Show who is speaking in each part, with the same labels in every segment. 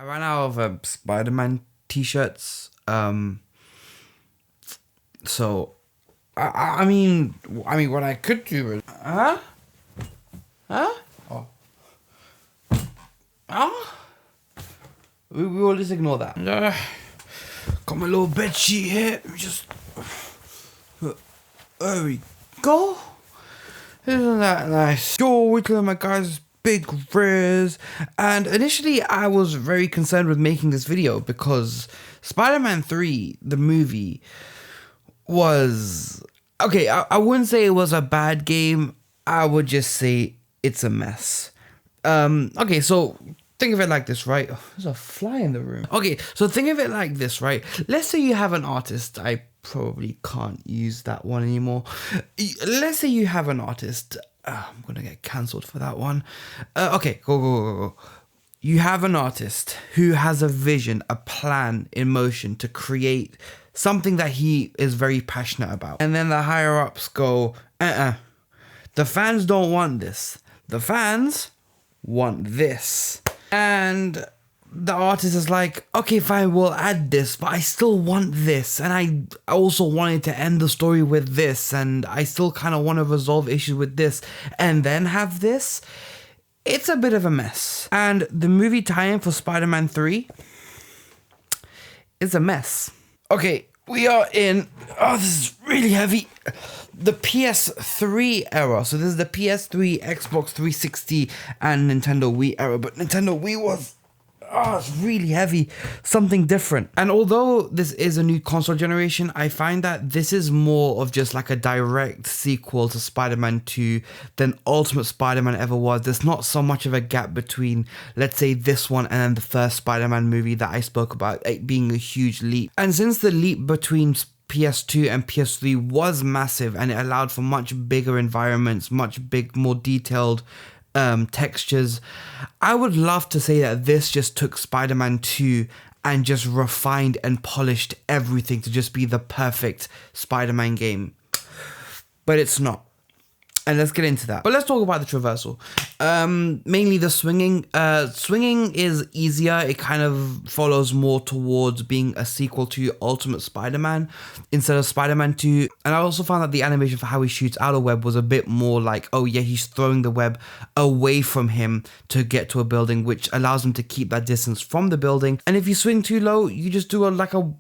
Speaker 1: I ran out of Spider-Man t-shirts. So I mean, what I could do is, oh, we will just ignore that. Got my little bed sheet here. Just there we go. Isn't that nice? Yo, we look at my guys' big rears. And initially, I was very concerned with making this video because Spider-Man 3, the movie, was okay. I wouldn't say it was a bad game. I would just say it's a mess. Okay, so think of it like this, right? Oh, there's a fly in the room. Okay, so think of it like this, right? Let's say you have an artist. I probably can't use that one anymore. Let's say you have an artist. I'm gonna get cancelled for that one. Okay, go. You have an artist who has a vision, a plan in motion to create something that he is very passionate about. And then the higher ups go, the fans don't want this. The fans want this. And the artist is like, okay, fine, we'll add this, but I still want this. And I also wanted to end the story with this. And I still kind of want to resolve issues with this. And then have this. It's a bit of a mess. And the movie tie-in for Spider-Man 3 is a mess. Okay, we are in, this is really heavy, the PS3 era. So this is the PS3, Xbox 360, and Nintendo Wii era. But Nintendo Wii was, it's really heavy, something different. And although this is a new console generation, I find that this is more of just like a direct sequel to Spider-Man 2 than Ultimate Spider-Man ever was. There's not so much of a gap between, let's say, this one and then the first Spider-Man movie that I spoke about, it being a huge leap. And since the leap between PS2 and PS3 was massive and it allowed for much bigger environments, more detailed textures, I would love to say that this just took Spider-Man 2 and just refined and polished everything to just be the perfect Spider-Man game. But it's not. And let's get into that. But let's talk about the traversal. Mainly the swinging. Swinging is easier. It kind of follows more towards being a sequel to Ultimate Spider-Man instead of Spider-Man 2. And I also found that the animation for how he shoots out a web was a bit more like, oh yeah, he's throwing the web away from him to get to a building, which allows him to keep that distance from the building. And if you swing too low, you just do a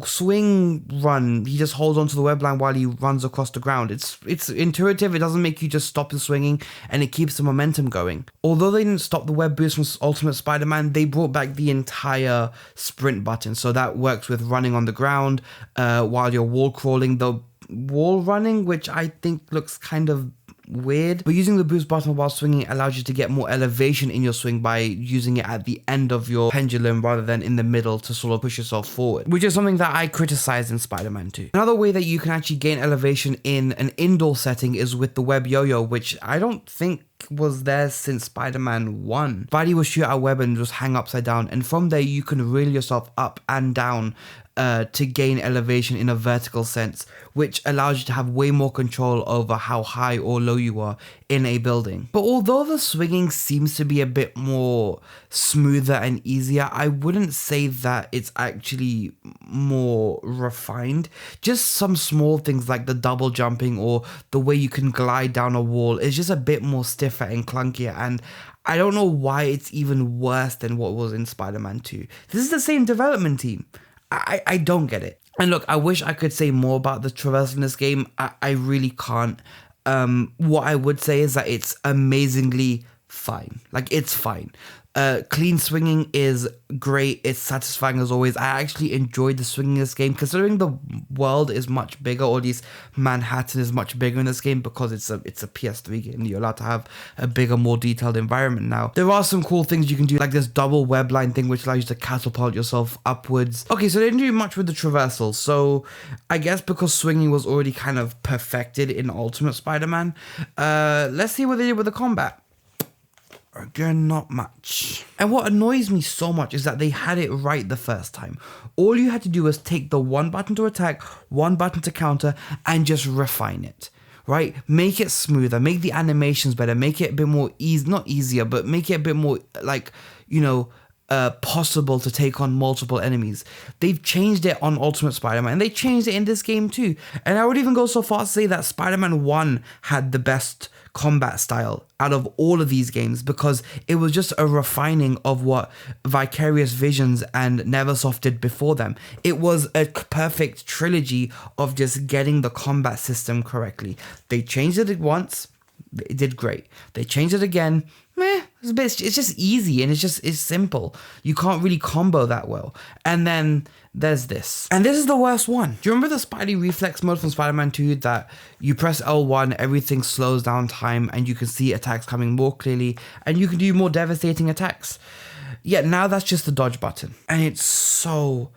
Speaker 1: swing run. He just holds onto the web line while he runs across the ground. It's intuitive. It doesn't make you just stop the swinging, and it keeps the momentum going. Although they didn't stop the web boost from Ultimate Spider-Man, they brought back the entire sprint button, so that works with running on the ground while you're wall crawling. The wall running, which I think looks kind of weird, but using the boost button while swinging allows you to get more elevation in your swing by using it at the end of your pendulum rather than in the middle to sort of push yourself forward, which is something that I criticized in Spider-Man 2. Another way that you can actually gain elevation in an indoor setting is with the web yo-yo, which I don't think was there since Spider-Man 1. Spidey will shoot out a web and just hang upside down, and from there you can reel yourself up and down to gain elevation in a vertical sense, which allows you to have way more control over how high or low you are in a building. But although the swinging seems to be a bit more smoother and easier, I wouldn't say that it's actually more refined. Just some small things like the double jumping or the way you can glide down a wall is just a bit more stiffer and clunkier, and I don't know why it's even worse than what was in Spider-Man 2. This is the same development team. I don't get it. And look, I wish I could say more about the traversal in this game. I really can't. What I would say is that it's amazingly fine. Like, it's fine. Clean swinging is great. It's satisfying as always. I actually enjoyed the swinging in this game, considering the world is much bigger, or at least Manhattan is much bigger in this game because it's a PS3 game. You're allowed to have a bigger, more detailed environment now. There are some cool things you can do, like this double web line thing, which allows you to catapult yourself upwards. Okay, so they didn't do much with the traversal. So I guess because swinging was already kind of perfected in Ultimate Spider-Man, let's see what they did with the combat. Again, not much. And what annoys me so much is that they had it right the first time. All you had to do was take the one button to attack, one button to counter, and just refine it, right? Make it smoother, make the animations better, make it a bit more not easier, but make it a bit more like, possible to take on multiple enemies. They've changed it on Ultimate Spider-Man, and they changed it in this game too. And I would even go so far as to say that Spider-Man 1 had the best combat style out of all of these games, because it was just a refining of what Vicarious Visions and Neversoft did before them. It was a perfect trilogy of just getting the combat system correctly. They changed it once, it did great. They changed it again, it's just easy, and it's simple. You can't really combo that well. And then there's this. And this is the worst one. Do you remember the Spidey Reflex mode from Spider-Man 2 that you press L1, everything slows down time, and you can see attacks coming more clearly, and you can do more devastating attacks? Yeah, now that's just the dodge button. And it's so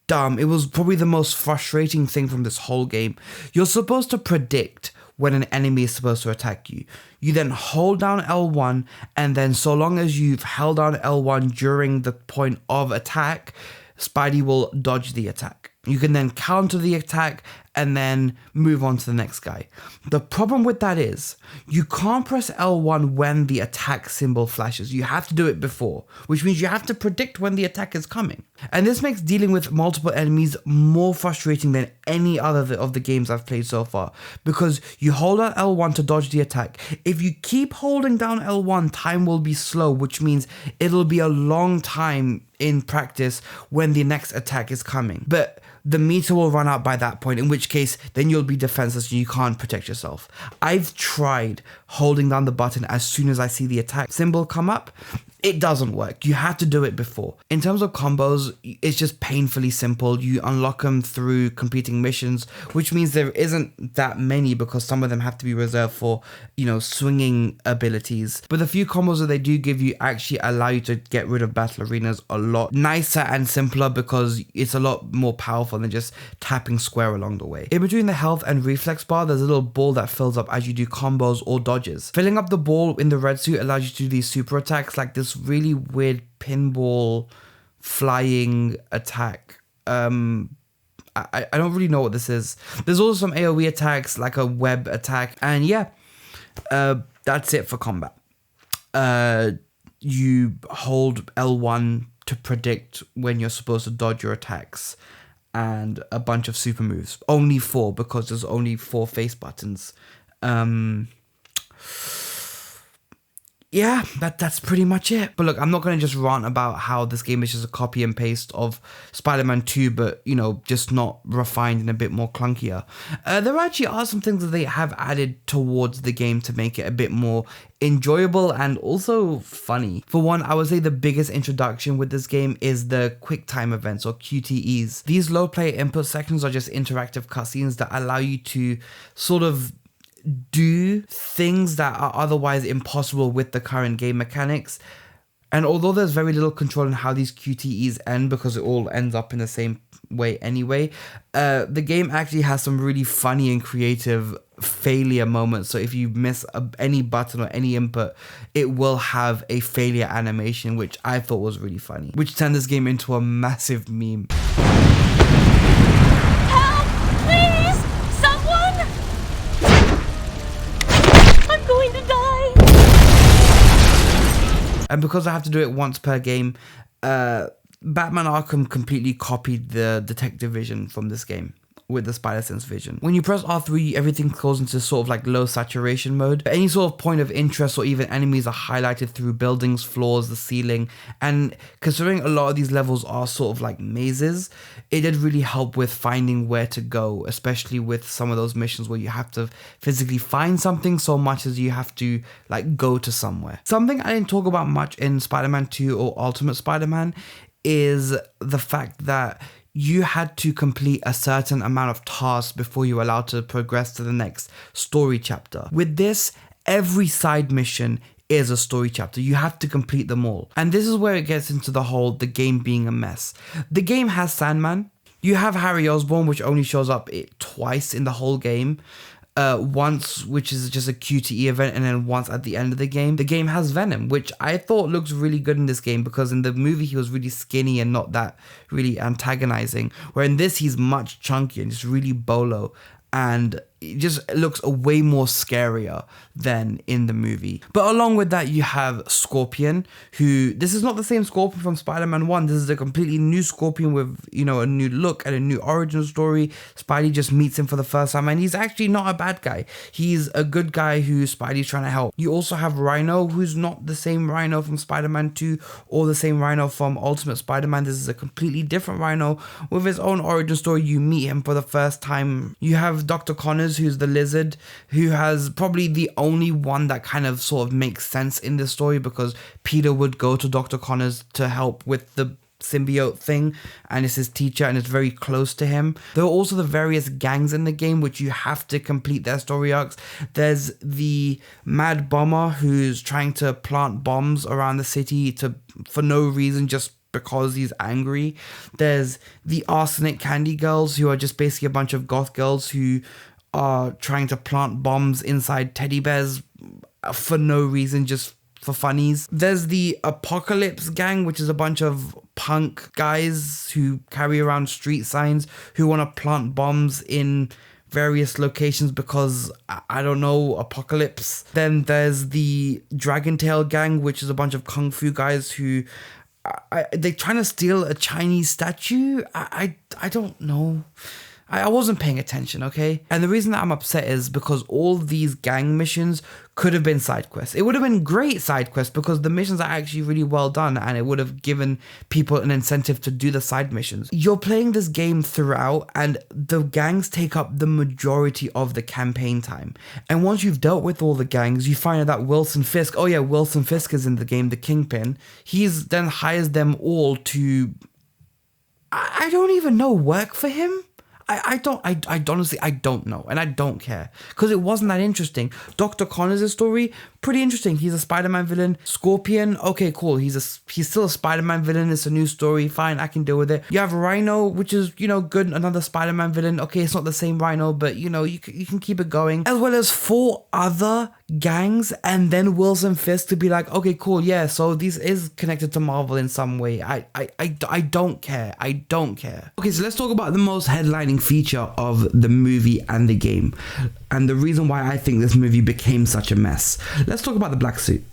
Speaker 1: dumb. It was probably the most frustrating thing from this whole game. You're supposed to predict when an enemy is supposed to attack you. You then hold down L1, and then so long as you've held down L1 during the point of attack, Spidey will dodge the attack. You can then counter the attack and then move on to the next guy. The problem with that is you can't press L1 when the attack symbol flashes. You have to do it before, which means you have to predict when the attack is coming. And this makes dealing with multiple enemies more frustrating than any other of the games I've played so far, because you hold down L1 to dodge the attack. If you keep holding down L1, time will be slow, which means it'll be a long time in practice when the next attack is coming. But the meter will run out by that point, in which case then you'll be defenseless and you can't protect yourself. I've tried holding down the button as soon as I see the attack symbol come up. It doesn't work. You have to do it before. In terms of combos, it's just painfully simple. You unlock them through completing missions, which means there isn't that many because some of them have to be reserved for, swinging abilities. But the few combos that they do give you actually allow you to get rid of battle arenas a lot nicer and simpler, because it's a lot more powerful than just tapping square along the way. In between the health and reflex bar, there's a little ball that fills up as you do combos or dodges. Filling up the ball in the red suit allows you to do these super attacks, like this really weird pinball flying attack. I don't really know what this is. There's also some AoE attacks, like a web attack, and that's it for combat. You hold L1 to predict when you're supposed to dodge your attacks, and a bunch of super moves. Only 4, because there's only 4 face buttons. Yeah, that's pretty much it. But look, I'm not going to just rant about how this game is just a copy and paste of Spider-Man 2, but, just not refined and a bit more clunkier. There actually are some things that they have added towards the game to make it a bit more enjoyable and also funny. For one, I would say the biggest introduction with this game is the quick time events, or QTEs. These low player input sections are just interactive cutscenes that allow you to sort of do things that are otherwise impossible with the current game mechanics. And although there's very little control in how these QTEs end, because it all ends up in the same way anyway, the game actually has some really funny and creative failure moments. So if you miss any button or any input, it will have a failure animation, which I thought was really funny, which turned this game into a massive meme. And because I have to do it once per game, Batman Arkham completely copied the detective vision from this game with the Spider Sense vision. When you press R3, everything goes into sort of like low saturation mode. Any sort of point of interest or even enemies are highlighted through buildings, floors, the ceiling. And considering a lot of these levels are sort of like mazes, it did really help with finding where to go, especially with some of those missions where you have to physically find something so much as you have to like go to somewhere. Something I didn't talk about much in Spider-Man 2 or Ultimate Spider-Man is the fact that you had to complete a certain amount of tasks before you were allowed to progress to the next story chapter. With this, every side mission is a story chapter. You have to complete them all. And this is where it gets into the game being a mess. The game has Sandman. You have Harry Osborn, which only shows up twice in the whole game. Once, which is just a QTE event, and then once at the end of the game. The game has Venom, which I thought looks really good in this game, because in the movie he was really skinny and not that really antagonizing, where in this he's much chunkier and just really bolo, and it just looks a way more scarier than in the movie. But along with that, you have Scorpion, who, this is not the same Scorpion from Spider-Man 1. This is a completely new Scorpion with, you know, a new look and a new origin story. Spidey just meets him for the first time, and he's actually not a bad guy. He's a good guy who Spidey's trying to help. You also have Rhino, who's not the same Rhino from Spider-Man 2 or the same Rhino from Ultimate Spider-Man. This is a completely different Rhino with his own origin story. You meet him for the first time. You have Dr. Connors, who's the Lizard, who has probably the only one that kind of sort of makes sense in this story, because Peter would go to Dr. Connors to help with the symbiote thing, and it's his teacher and it's very close to him. There are also the various gangs in the game which you have to complete their story arcs. There's the Mad Bomber, who's trying to plant bombs around the city for no reason, just because he's angry. There's the Arsenic Candy Girls, who are just basically a bunch of goth girls who are trying to plant bombs inside teddy bears for no reason, just for funnies. There's the Apocalypse Gang, which is a bunch of punk guys who carry around street signs who want to plant bombs in various locations because, I don't know, apocalypse. Then there's the Dragon Tail Gang, which is a bunch of kung fu guys who they're trying to steal a Chinese statue. I don't know. I wasn't paying attention, okay? And the reason that I'm upset is because all these gang missions could have been side quests. It would have been great side quests because the missions are actually really well done, and it would have given people an incentive to do the side missions. You're playing this game throughout, and the gangs take up the majority of the campaign time. And once you've dealt with all the gangs, you find out that Wilson Fisk, oh yeah, Wilson Fisk is in the game, the Kingpin. He's then hires them all to, I don't even know, work for him? I honestly, I don't know, and I don't care, because it wasn't that interesting. Dr. Connors' story, pretty interesting. He's a Spider-Man villain. Scorpion, okay, cool. He's still a Spider-Man villain. It's a new story. Fine, I can deal with it. You have Rhino, which is, you know, good. Another Spider-Man villain. Okay, it's not the same Rhino, but, you know, you can keep it going. As well as 4 other gangs, and then Wilson Fisk to be like, okay, cool, yeah, so this is connected to Marvel in some way. I don't care. I don't care. Okay, so let's talk about the most headlining feature of the movie and the game, and the reason why I think this movie became such a mess. Let's talk about the black suit.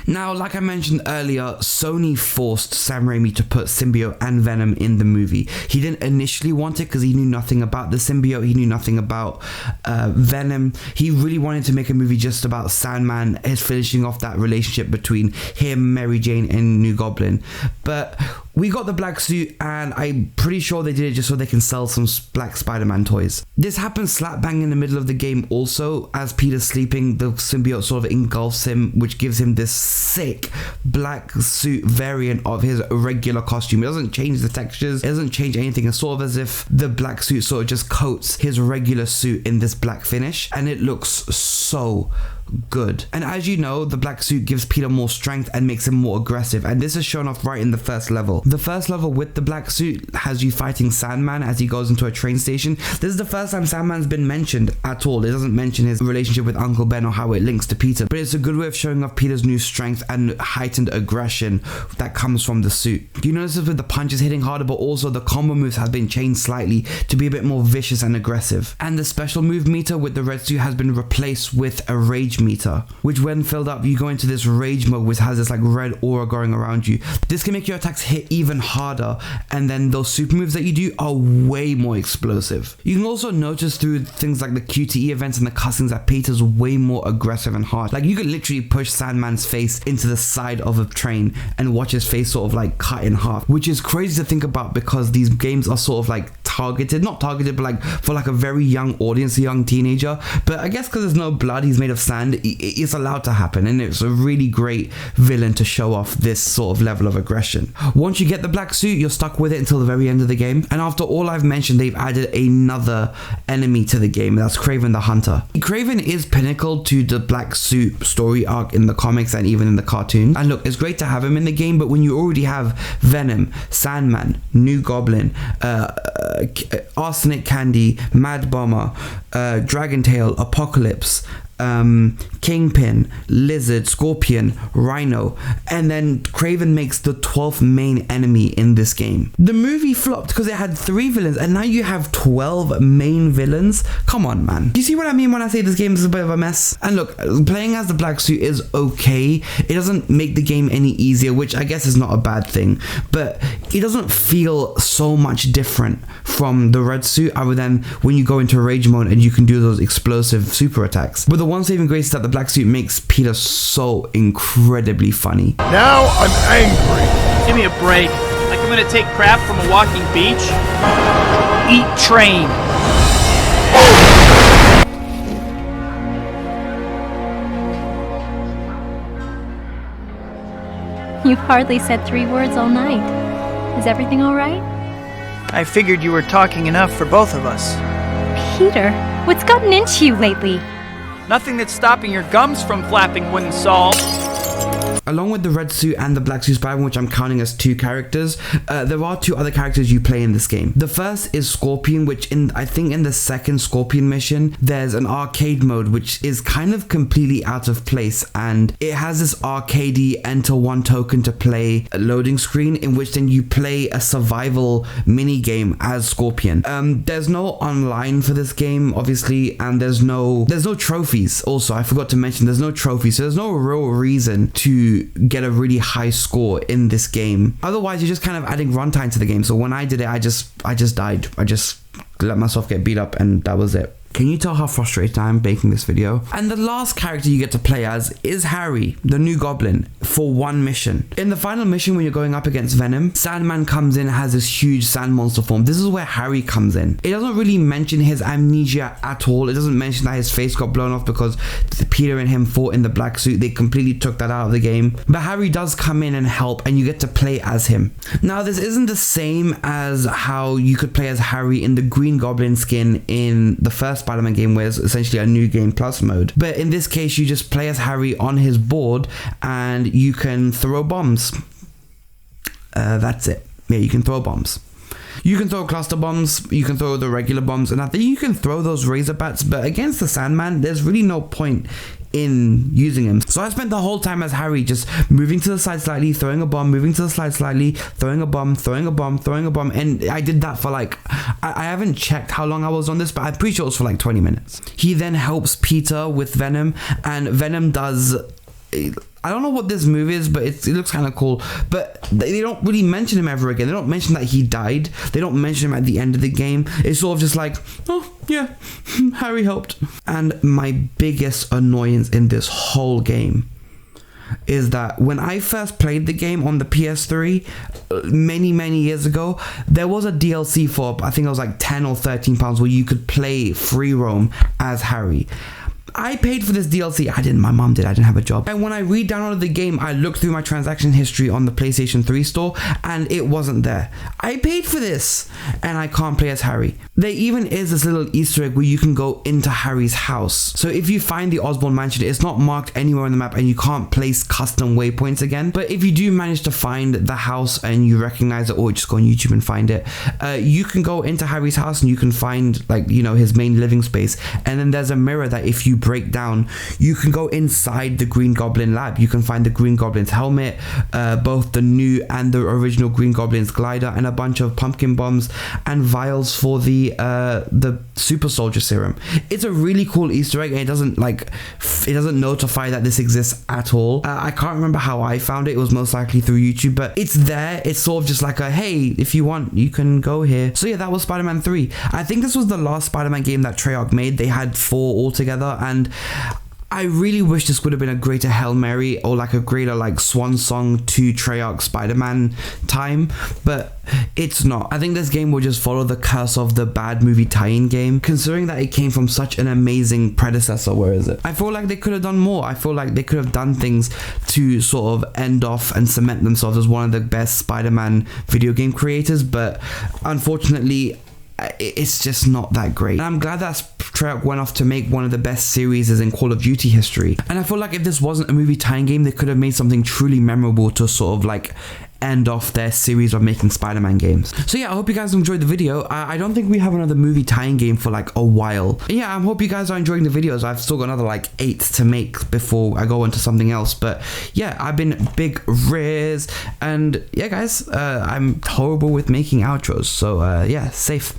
Speaker 1: Now, like I mentioned earlier, Sony forced Sam Raimi to put symbiote and Venom in the movie. He didn't initially want it because he knew nothing about the symbiote. He knew nothing about Venom. He really wanted to make a movie just about Sandman, his finishing off that relationship between him, Mary Jane, and New Goblin. But we got the black suit, and I'm pretty sure they did it just so they can sell some black Spider-Man toys. This happens slap bang in the middle of the game also. As Peter's sleeping, the symbiote sort of engulfs him, which gives him this sick black suit variant of his regular costume. It doesn't change the textures, it doesn't change anything. It's sort of as if the black suit sort of just coats his regular suit in this black finish, and it looks so good. And as you know, the black suit gives Peter more strength and makes him more aggressive, and this is shown off right in the first level. The first level with the black suit has you fighting Sandman as he goes into a train station. This is the first time Sandman's been mentioned at all. It doesn't mention his relationship with Uncle Ben or how it links to Peter, but it's a good way of showing off Peter's new strength and heightened aggression that comes from the suit. You notice this with the punches hitting harder, but also the combo moves have been changed slightly to be a bit more vicious and aggressive. And the special move meter with the red suit has been replaced with a rage meter, which when filled up, you go into this rage mode which has this like red aura going around you. This can make your attacks hit even harder, and then those super moves that you do are way more explosive. You can also notice through things like the QTE events and the cutscenes that Peter's way more aggressive and hard. Like, you could literally push Sandman's face into the side of a train and watch his face sort of like cut in half, which is crazy to think about because these games are sort of like not targeted, but like for like a very young audience, a young teenager. But I guess because there's no blood, he's made of sand, it's allowed to happen, and it's a really great villain to show off this sort of level of aggression. Once you get the black suit, you're stuck with it until the very end of the game, and after all I've mentioned, they've added another enemy to the game. That's Kraven the Hunter. Kraven is pinnacle to the black suit story arc in the comics and even in the cartoon, and look, it's great to have him in the game, but when you already have Venom, Sandman, New Goblin, Arsenic Candy, Mad Bomber, Dragon Tail, Apocalypse, Kingpin, Lizard, Scorpion, Rhino, and then Kraven makes the 12th main enemy in this game. The movie flopped because it had 3 villains, and now you have 12 main villains. Come on, man. Do you see what I mean when I say this game is a bit of a mess? And look, playing as the Black Suit is okay. It doesn't make the game any easier, which I guess is not a bad thing, but it doesn't feel so much different from the Red Suit other than when you go into rage mode and you can do those explosive super attacks. But the one saving grace is that the Black Suit makes Peter so incredibly funny.
Speaker 2: Now I'm angry.
Speaker 3: Give me a break. Like I'm gonna take crap from a walking beach? Eat train.
Speaker 4: You've hardly said 3 words all night. Is everything all right?
Speaker 3: I figured you were talking enough for both of us.
Speaker 4: Peter, what's gotten into you lately?
Speaker 3: Nothing that's stopping your gums from flapping wouldn't solve.
Speaker 1: Along with the Red Suit and the Black Suit Spider-Man, which I'm counting as 2 characters, there are 2 other characters you play in this game. The first is Scorpion, which I think in the second Scorpion mission, there's an arcade mode, which is kind of completely out of place. And it has this arcadey enter 1 token to play a loading screen in which then you play a survival mini game as Scorpion. There's no online for this game, obviously, and there's no trophies. Also, I forgot to mention there's no trophies, so there's no real reason to get a really high score in this game. Otherwise, you're just kind of adding runtime to the game. So when I did it, I just died. I just let myself get beat up, and that was it. Can you tell how frustrated I am making this video? And the last character you get to play as is Harry, the new Goblin, for 1 mission. In the final mission, when you're going up against Venom, Sandman comes in and has this huge sand monster form. This is where Harry comes in. It doesn't really mention his amnesia at all. It doesn't mention that his face got blown off because Peter and him fought in the Black Suit. They completely took that out of the game. But Harry does come in and help, and you get to play as him. Now, this isn't the same as how you could play as Harry in the Green Goblin skin in the first Spider-Man game, where it's essentially a new game plus mode. But in this case, you just play as Harry on his board and you can throw bombs. That's it. Yeah, you can throw bombs. You can throw cluster bombs, you can throw the regular bombs, and I think you can throw those razor bats, but against the Sandman, there's really no point in using him. So I spent the whole time as Harry just moving to the side slightly, throwing a bomb, moving to the side slightly, throwing a bomb, throwing a bomb, throwing a bomb, and I did that for like, I haven't checked how long I was on this, but I'm pretty sure it was for like 20 minutes. He then helps Peter with Venom, and Venom does, I don't know what this move is, but it looks kind of cool. But they don't really mention him ever again. They don't mention that he died. They don't mention him at the end of the game. It's sort of just like, oh, yeah, Harry helped. And my biggest annoyance in this whole game is that when I first played the game on the PS3 many years ago, there was a DLC for, I think it was like 10 or 13 pounds, where you could play free roam as Harry. I paid for this DLC. I didn't. My mom did. I didn't have a job. And when I re-downloaded the game, I looked through my transaction history on the PlayStation 3 store, and it wasn't there. I paid for this, and I can't play as Harry. There even is this little Easter egg where you can go into Harry's house. So if you find the Osborn Mansion, it's not marked anywhere on the map, and you can't place custom waypoints again. But if you do manage to find the house and you recognize it, or just go on YouTube and find it, you can go into Harry's house and you can find, like, you know, his main living space. And then there's a mirror that if you break down, you can go inside the Green Goblin lab. You can find the Green Goblin's helmet, both the new and the original Green Goblin's glider, and a bunch of pumpkin bombs and vials for the super soldier serum. It's a really cool Easter egg, and it doesn't notify that this exists at all. I can't remember how I found it. It was most likely through YouTube, but it's there. It's sort of just like a, hey, if you want, you can go here. So yeah, that was Spider-Man 3. I think this was the last Spider-Man game that Treyarch made. They had 4 altogether, and I really wish this would have been a greater Hail Mary, or like a greater like swan song to Treyarch Spider-Man time, but it's not. I think this game will just follow the curse of the bad movie tie-in game, considering that it came from such an amazing predecessor. Where is it? I feel like they could have done more. I feel like they could have done things to sort of end off and cement themselves as one of the best Spider-Man video game creators, but unfortunately, it's just not that great. And I'm glad that Treyarch went off to make one of the best series in Call of Duty history. And I feel like if this wasn't a movie tie-in game, they could have made something truly memorable to sort of like end off their series of making Spider-Man games. So yeah, I hope you guys enjoyed the video. I don't think we have another movie tie-in game for like a while. And yeah, I hope you guys are enjoying the videos. I've still got another like 8 to make before I go into something else. But yeah, I've been Big Riz, and yeah guys, I'm horrible with making outros. So yeah, safe.